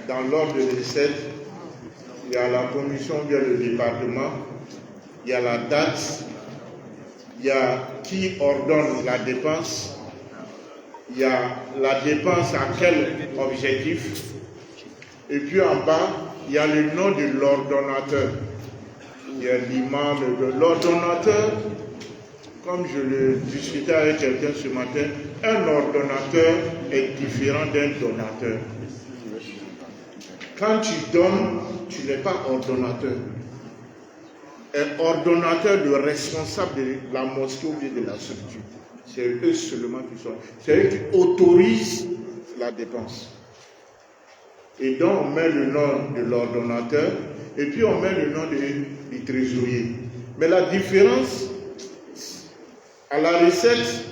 dans l'ordre de recettes, il y a la commission, bien le département, il y a la date, il y a qui ordonne la dépense, il y a la dépense à quel objectif, et puis en bas, il y a le nom de l'ordonnateur. Il y a l'imam de l'ordonnateur. Comme je le discutais avec quelqu'un ce matin, un ordonnateur est différent d'un donateur. Quand tu donnes, tu n'es pas ordonnateur. Un ordonnateur, le responsable de la mosquée ou bien de la structure. C'est eux seulement qui sont. C'est eux qui autorisent la dépense. Et donc on met le nom de l'ordonnateur et puis on met le nom du trésorier. Mais la différence, à la recette,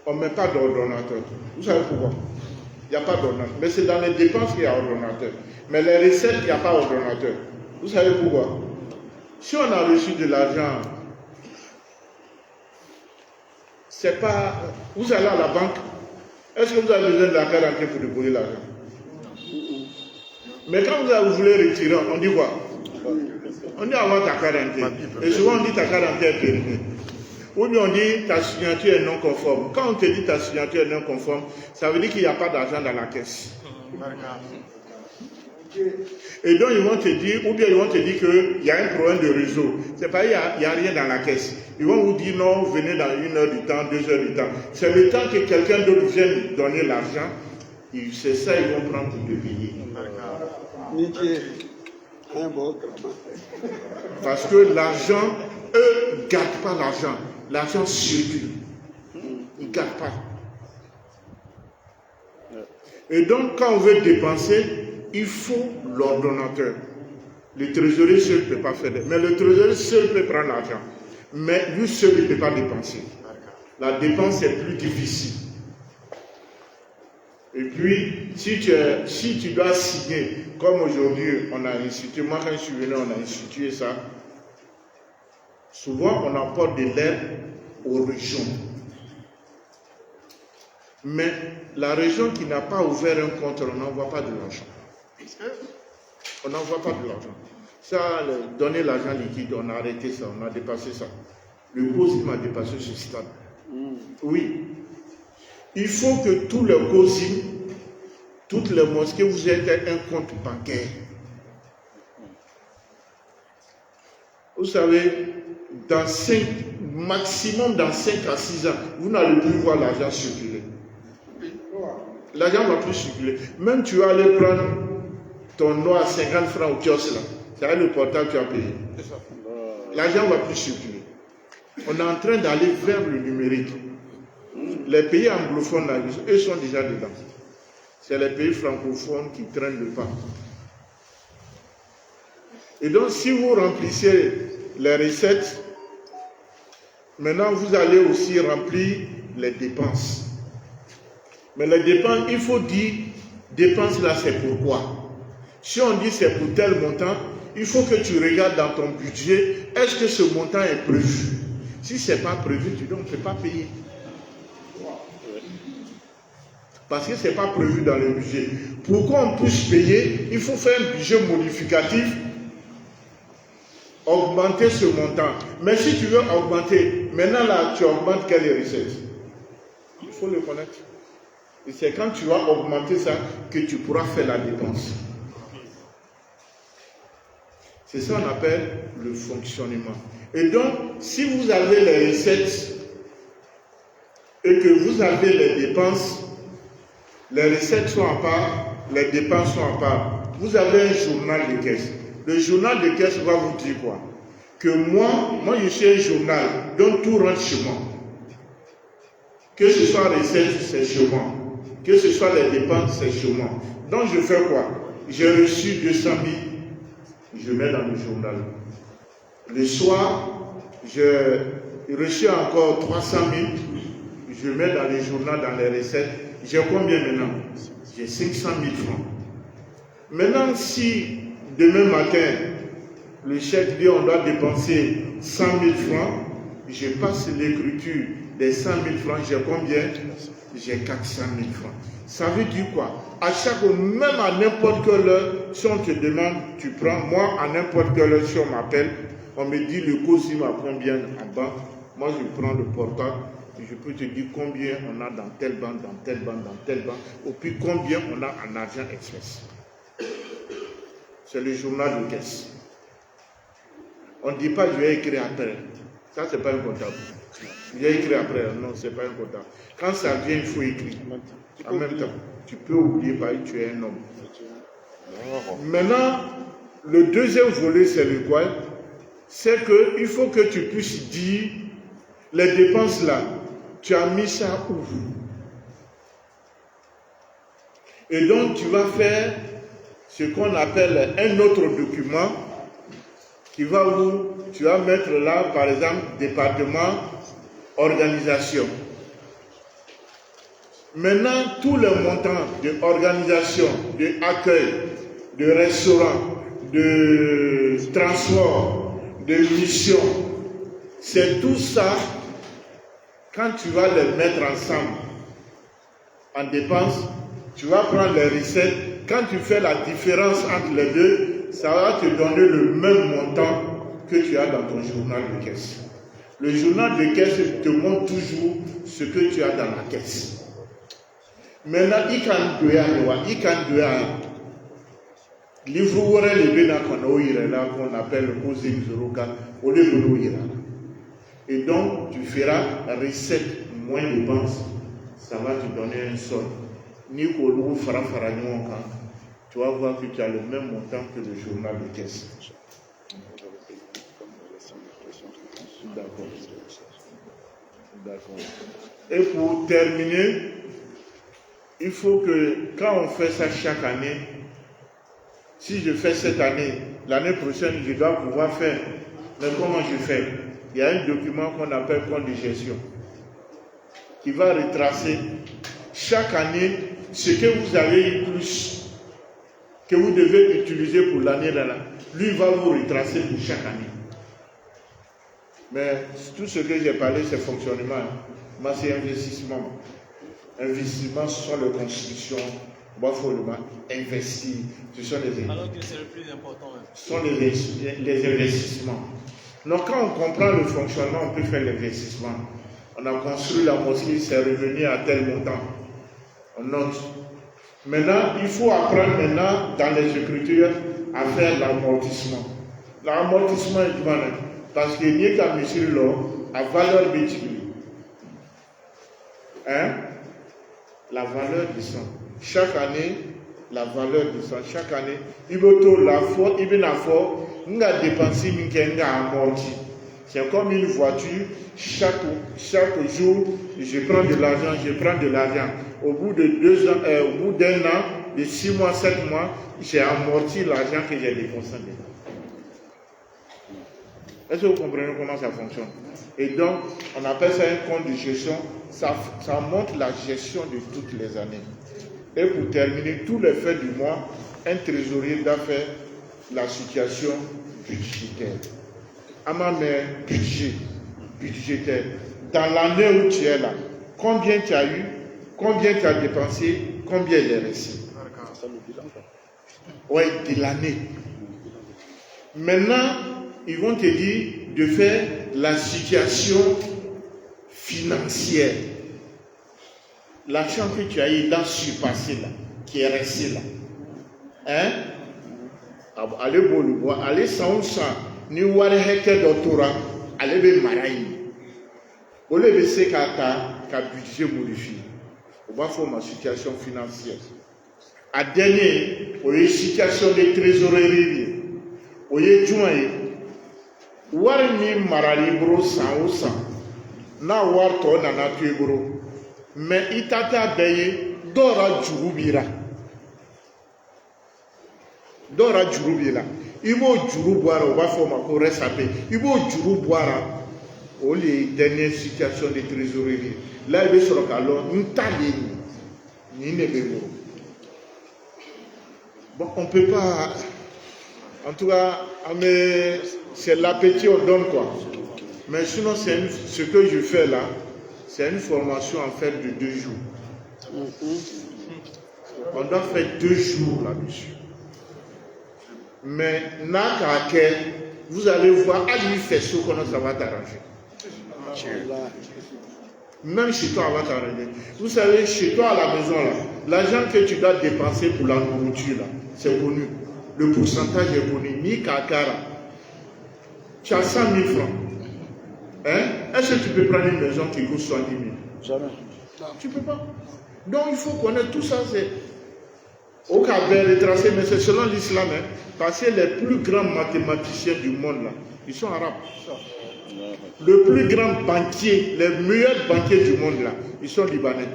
on ne met pas d'ordonnateur. Vous savez pourquoi? Il n'y a pas d'ordonnateur. Mais c'est dans les dépenses qu'il y a ordonnateur. Mais les recettes, il n'y a pas ordonnateur. Vous savez pourquoi? Si on a reçu de l'argent, c'est pas... Vous allez à la banque, est-ce que vous avez besoin de la carte d'entrée pour déposer l'argent? Mais quand vous voulez retirer, on dit quoi? On dit avoir ta carte d'entrée. Et souvent on dit ta carte d'entrée est périmée. Ou bien on dit ta signature est non conforme. Quand on te dit ta signature est non conforme, ça veut dire qu'il n'y a pas d'argent dans la caisse. Et donc ils vont te dire, ou bien ils vont te dire qu'il y a un problème de réseau. C'est pas, il n'y a rien dans la caisse. Ils vont vous dire non, venez dans 1 heure du temps, 2 heures du temps. C'est le temps que quelqu'un d'autre vienne donner l'argent. C'est ça ils vont prendre pour te payer. Parce que l'argent, eux, ne gardent pas l'argent. L'argent circule. Ils ne gardent pas. Et donc, quand on veut dépenser, il faut l'ordonnateur. Le trésorier seul ne peut pas faire. Mais le trésorier seul peut prendre l'argent. Mais lui seul ne peut pas dépenser. La dépense est plus difficile. Et puis, si tu dois signer, comme aujourd'hui, on a institué, moi quand je suis venu, on a institué ça, souvent on apporte des lettres aux régions. Mais la région qui n'a pas ouvert un compte, on n'envoie pas de l'argent. On n'envoie pas de l'argent. Ça, donner l'argent liquide, on a arrêté ça, on a dépassé ça. Le COSIM a dépassé ce stade. Oui. Il faut que tous les COSIM, toutes les mosquées, vous ayez un compte bancaire. Vous savez, maximum dans 5 à 6 ans, vous n'allez plus voir l'argent circuler. L'argent ne va plus circuler. Même tu vas aller prendre ton noix à 50 francs au kiosque là. C'est avec le portable que tu as payé. L'argent ne va plus circuler. On est en train d'aller vers le numérique. Les pays anglophones, là, eux sont déjà dedans. C'est les pays francophones qui traînent le pas. Et donc, si vous remplissez les recettes, maintenant vous allez aussi remplir les dépenses. Mais les dépenses, il faut dire, dépenses là, c'est pourquoi. Si on dit c'est pour tel montant, il faut que tu regardes dans ton budget, est-ce que ce montant est prévu? Si ce n'est pas prévu, tu ne peux pas payer. Parce que ce n'est pas prévu dans le budget. Pour qu'on puisse payer, il faut faire un budget modificatif, augmenter ce montant. Mais si tu veux augmenter, maintenant là, tu augmentes quelles recettes? Il faut le connaître. Et c'est quand tu vas augmenter ça que tu pourras faire la dépense. C'est ça qu'on appelle le fonctionnement. Et donc, si vous avez les recettes et que vous avez les dépenses, les recettes sont en part, les dépenses sont en part. Vous avez un journal de caisse. Le journal de caisse va vous dire quoi? Que moi je suis un journal, donc tout rentre chez moi. Que ce soit recettes, c'est chez moi. Que ce soit les dépenses, c'est chez moi. Donc je fais quoi? J'ai reçu 200 000, je mets dans le journal. Le soir, j'ai reçu encore 300 000, je mets dans le journal, dans les recettes. J'ai combien maintenant? J'ai 500 000 francs. Maintenant, si demain matin, le chef dit on doit dépenser 100 000 francs, je passe l'écriture des 100 000 francs, j'ai combien? J'ai 400 000 francs. Ça veut dire quoi? À chaque fois, même à n'importe quelle heure, si on te demande, tu prends. Moi, à n'importe quelle heure, si on m'appelle, on me dit le COSIM à combien en banque. Moi, je prends le portable et je peux te dire combien on a dans telle banque, dans telle banque, dans telle banque, et puis combien on a en argent espèce. C'est le journal de caisse. On ne dit pas je vais écrire après. Ça, ce n'est pas un comptable. Je vais écrire après. Non, ce n'est pas un comptable. Quand ça vient, il faut écrire. En même temps, tu peux oublier parce que tu es un homme. Maintenant, le deuxième volet, c'est le quoi? C'est qu'il faut que tu puisses dire les dépenses là, tu as mis ça où? Et donc, tu vas faire ce qu'on appelle un autre document qui va où tu vas mettre là, par exemple, département, organisation. Maintenant, tous les montants de organisation, de accueil, de restaurant, de transport, de mission, c'est tout ça, quand tu vas les mettre ensemble en dépenses, tu vas prendre les recettes. Quand tu fais la différence entre les deux, ça va te donner le même montant que tu as dans ton journal de caisse. Le journal de caisse te montre toujours ce que tu as dans la caisse. Maintenant, il can do livre wore le bena qu'on appelle le COSIM 04 au lieu de. Et donc, tu feras recette moins dépenses, ça va te donner un solde. Ni qu'au loup fara tu vas voir que tu as le même montant que le journal de caisse. D'accord. D'accord. Et pour terminer, il faut que quand on fait ça chaque année, si je fais cette année, l'année prochaine, je dois pouvoir faire. Mais comment je fais? Il y a un document qu'on appelle compte de gestion qui va retracer chaque année ce que vous avez eu plus, que vous devez utiliser pour l'année là. Lui va vous retracer pour chaque année. Mais tout ce que j'ai parlé, c'est fonctionnement. Moi, c'est investissement. Investissement, ce sont les constructions. Moi, il faut le investir. Ce sont les alors que c'est le plus important. Ce sont les investissements. Donc, quand on comprend le fonctionnement, on peut faire l'investissement. On a construit la mosquée, c'est revenu à tel montant. On note. Maintenant, il faut apprendre maintenant dans les écritures à faire l'amortissement. L'amortissement est du mal. Parce que n'y a qu'à monsieur l'eau, à valeur multipliée. Hein? La valeur du sang. Chaque année, la valeur du sang. Chaque année, il veut la foi, il veut la foi, il a dépensé, il a amorti. C'est comme une voiture, chaque jour, je prends de l'argent, Au bout de 2 ans, au bout d'un an, de 6 mois, 7 mois, j'ai amorti l'argent que j'ai dépensé dedans. Est-ce que vous comprenez comment ça fonctionne? Et donc, on appelle ça un compte de gestion. Ça montre la gestion de toutes les années. Et pour terminer, tous les faits du mois, un trésorier doit faire la situation budgétaire. À ma mère, budgétaire. Dans l'année où tu es là, combien tu as eu, combien tu as dépensé, combien il est resté. Oui, de l'année. Maintenant, ils vont te dire de faire la situation financière. L'argent que tu as eu dans surpassé là, qui est resté là. Hein? Allez boire, allez sans ni wari heke doctorat, allez be maraï. Au lieu de ce qu'à budget modifié, on va faire ma situation financière. À dernier, il y a une situation de trésorerie. Il y a joint. Wari ni marali bro sans na war to na na tu bro mais itata beye dora jurubira ibo juru boira on va faire ma ko resaper ibo juru boira au les dernières situations de trésorerie là il veut sur le calon ntali ni ne bebo. Bon, on peut pas, en tout cas, c'est l'appétit on donne quoi. Mais sinon, ce que je fais là, c'est une formation en fait de 2 jours. On doit faire 2 jours là-dessus. Mais vous allez voir, à lui faire ce qu'on ça va t'arranger. Même chez toi, on va t'arranger. Vous savez, chez toi à la maison, là, l'argent que tu dois dépenser pour la nourriture, là, c'est connu. Le pourcentage est connu. Ni kakara. Tu as 100 000 francs. Hein? Est-ce que tu peux prendre une maison qui coûte 70 000? Jamais. Tu ne peux pas. Donc il faut connaître tout ça. C'est au Cap-Vert retracé, mais c'est selon l'islam. Hein, parce que les plus grands mathématiciens du monde, là, ils sont arabes. Le plus grand banquier, les meilleurs banquiers du monde, là, ils sont libanais.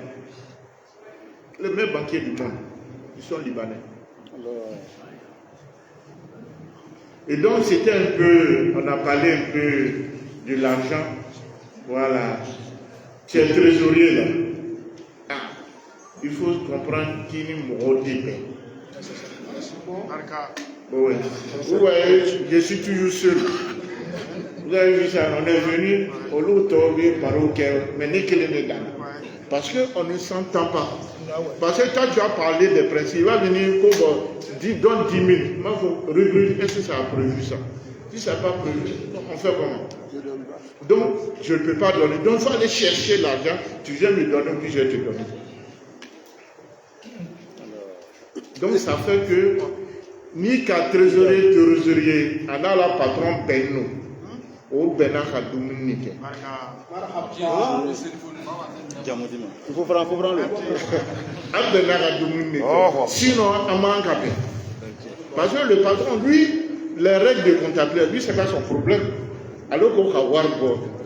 Les meilleurs banquiers du monde, ils sont libanais. Et donc c'était un peu, on a parlé un peu de l'argent. Voilà. Tu es trésorier là. Ah, il faut comprendre qu'il y a une moralité. Oui. Vous voyez, je suis toujours seul. Vous avez vu ça, on est venu au Loutobi, Marocain, mais parce qu'on ne s'entend pas. Parce que quand tu as parlé des principes, il va venir pour donne 10 000. Moi, il faut regarder, est-ce que ça a prévu ça? Si ça n'a pas prévu, on fait comment? Donc, je ne peux pas donner. Donc, il faut aller chercher l'argent. Tu viens me donner, puis je vais te donner. Donc, ça fait que, ni qu'à trésorier, on a la patron Benno. Au Bénin, il faut prendre le. Sinon, on manque à peine. Parce que le patron, lui, les règles de comptabilité, lui, ce n'est pas son problème. Alors qu'on va voir,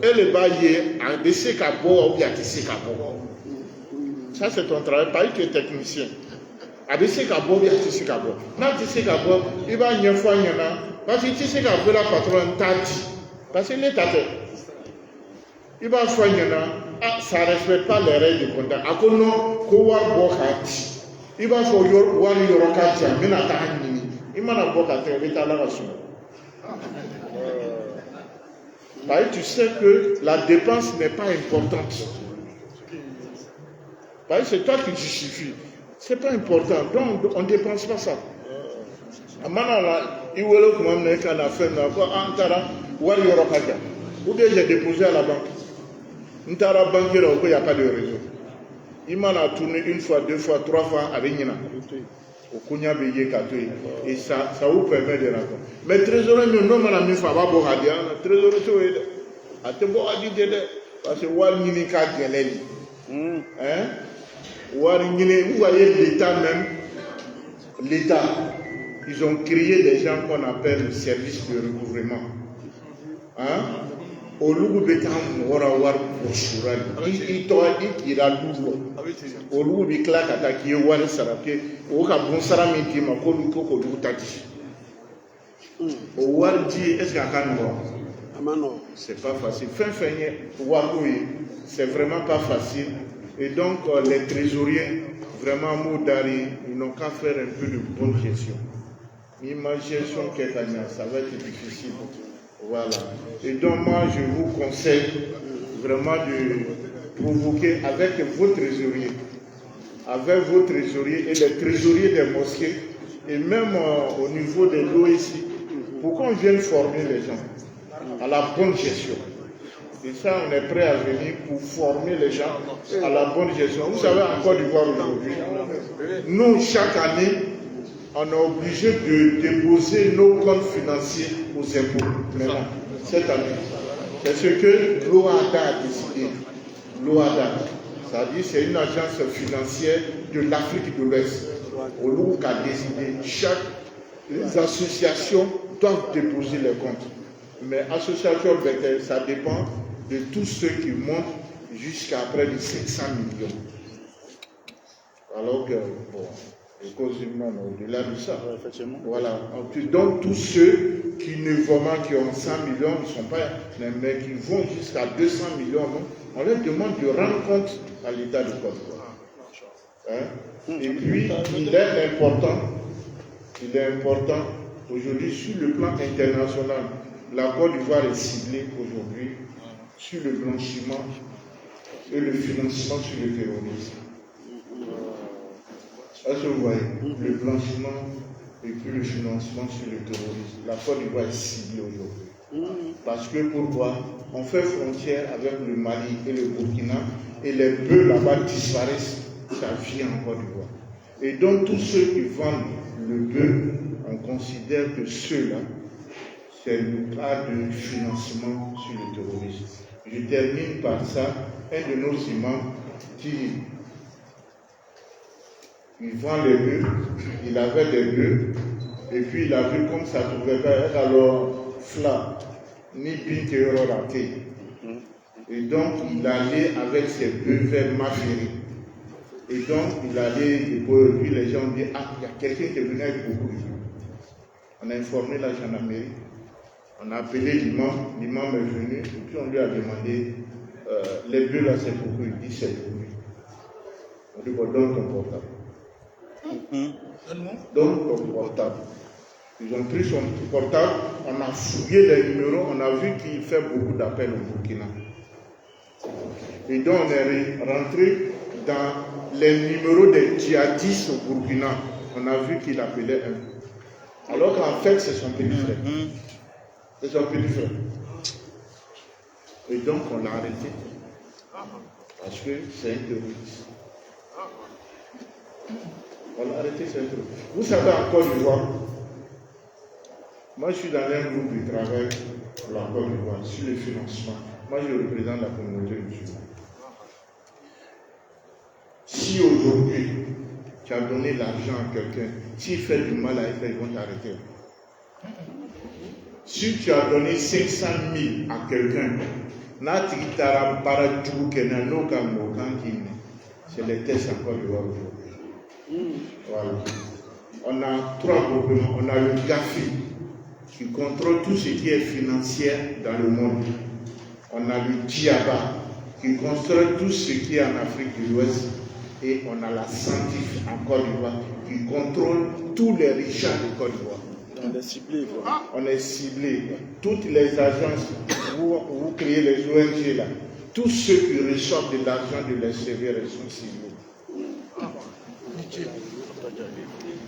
et le baillier, a décidé qu'à boire ou bien décidé qu'à boire. Ça, c'est ton travail, pas que tu es technicien. A décidé qu'à boire ou bien décidé qu'à boire. Non, décidé qu'à boire, il va y avoir un an. Parce que tu sais qu'à boire, la patronne t'a dit. Parce que l'État, il va faire ça ne respecte pas les règles de conduite. À quoi non, quoi boire, il va faire one yorokati, mais n'a pas ni. Il m'a boire l'État là dessus. Tu sais que la dépense n'est pas importante. C'est toi qui justifies. Ce n'est pas important. Donc on ne dépense pas ça. Il veut le commander quand on a fait ou bien j'ai déposé à la banque. Il n'y a pas de réseau. Il m'a tourné 1 fois, 2 fois, 3 fois avec Nina. Et ça vous permet de raconter. Mais trésorier, nous n'avons pas mis Faba Bohadia. Trésorier, parce que Walmini Kageleli. Vous voyez l'État même. L'État. Ils ont créé des gens qu'on appelle le service de recouvrement. Au Lougu Betam, Warawar, Oshuran, il ira lourd. Au Lougu Biclac attaqué, War Sarapé, au Cabon Saramiti, Makolu Koko Doutati. Au Wardi, est-ce qu'il y a un mot? C'est pas facile. Fin, c'est vraiment pas facile. Et donc, les trésoriers, vraiment, Moudari, ils n'ont qu'à faire un peu de bonne gestion. Imagination ça va être difficile. Voilà. Et donc moi je vous conseille vraiment de provoquer avec vos trésoriers et les trésoriers des mosquées et même au niveau de l'OIC pour qu'on vienne former les gens à la bonne gestion. Et ça, on est prêt à venir pour former les gens à la bonne gestion. Vous savez, en Côte d'Ivoire aujourd'hui, nous, chaque année, on est obligé de déposer nos comptes financiers aux impôts. Maintenant, cette année. C'est ce que l'OADA a décidé. L'OADA, c'est-à-dire c'est une agence financière de l'Afrique de l'Ouest. Au Loup a décidé, les associations doivent déposer les comptes. Mais association, ça dépend de tous ceux qui montent jusqu'à près de 500 millions. Alors que, bon, au-delà de ça. Voilà. Donc tous ceux qui ont 100 millions ne sont pas, mais qui vont jusqu'à 200 millions, on leur demande de rendre compte à l'État de Côte d'Ivoire. Et puis, il est important aujourd'hui sur le plan international. La Côte d'Ivoire est ciblée aujourd'hui sur le blanchiment et le financement sur le terrorisme. Est-ce que vous voyez? Le blanchiment et puis le financement sur le terrorisme. La Côte d'Ivoire est ciblée aujourd'hui. Parce que pourquoi? On fait frontière avec le Mali et le Burkina et les bœufs là-bas disparaissent. Ça vient en Côte d'Ivoire. Et donc tous ceux qui vendent le bœuf, on considère que ceux-là, c'est le cas de financement sur le terrorisme. Je termine par ça. Un de nos imams qui il vend les bœufs, il avait des bœufs, et puis il a vu comme ça ne pouvait pas être alors flat, ni bien que raté. Et donc il allait avec ses bœufs vers Maféry. Et donc il allait, et puis les gens disaient, ah, il y a quelqu'un qui est venu avec beaucoup de bœufs. On a informé la gendarmerie, on a appelé l'imam est venu, et puis on lui a demandé, les bœufs là c'est beaucoup, il dit c'est beaucoup. On dit, bon, donne ton portable. Donc, ton portable. Ils ont pris son portable, on a fouillé les numéros, on a vu qu'il fait beaucoup d'appels au Burkina. Et donc, on est rentré dans les numéros des djihadistes au Burkina. On a vu qu'il appelait un. Alors qu'en fait, c'est son petit frère. C'est son petit frère. Et donc, on l'a arrêté. Parce que c'est un terroriste. On l'a arrêté, c'est un truc. Vous savez, en Côte d'Ivoire, moi je suis dans un groupe de travail pour la Côte d'Ivoire sur le financement. Moi je représente la communauté musulmane. Si aujourd'hui tu as donné l'argent à quelqu'un, s'il fait du mal à elle, ils vont t'arrêter. Si tu as donné 500 000 à quelqu'un, c'est les tests en Côte d'Ivoire aujourd'hui. Voilà. On a 3 groupements. On a le GAFI qui contrôle tout ce qui est financier dans le monde. On a le Djaba qui contrôle tout ce qui est en Afrique de l'Ouest. Et on a la Santif en Côte d'Ivoire qui contrôle tous les richards de Côte d'Ivoire. On est ciblé. On est ciblé. Toutes les agences, vous créez les ONG là, tous ceux qui reçoivent de l'argent de l'extérieur sont ciblés.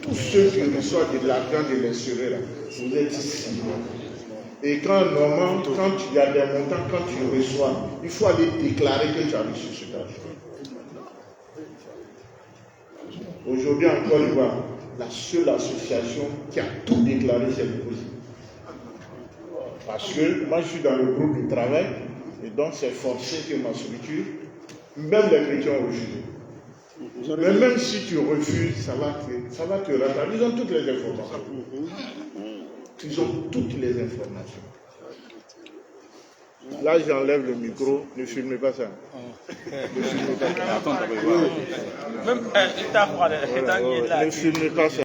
Tous ceux qui reçoivent de l'argent de l'extérieur, vous êtes ciblés. Et normalement, quand il y a des montants, quand tu reçois, il faut aller déclarer que tu as reçu cet argent. Aujourd'hui en Côte d'Ivoire, la seule association qui a tout déclaré, c'est le COSI. Parce que moi je suis dans le groupe de travail, et donc c'est forcé que ma structure, même les chrétiens ont refusé. Mais même si tu refuses, ça va te rattraper. Ils ont toutes les informations. Ils ont toutes les informations. Là, j'enlève le micro. Ne filmez pas ça. Ne filmez pas ça. Ne filmez pas ça.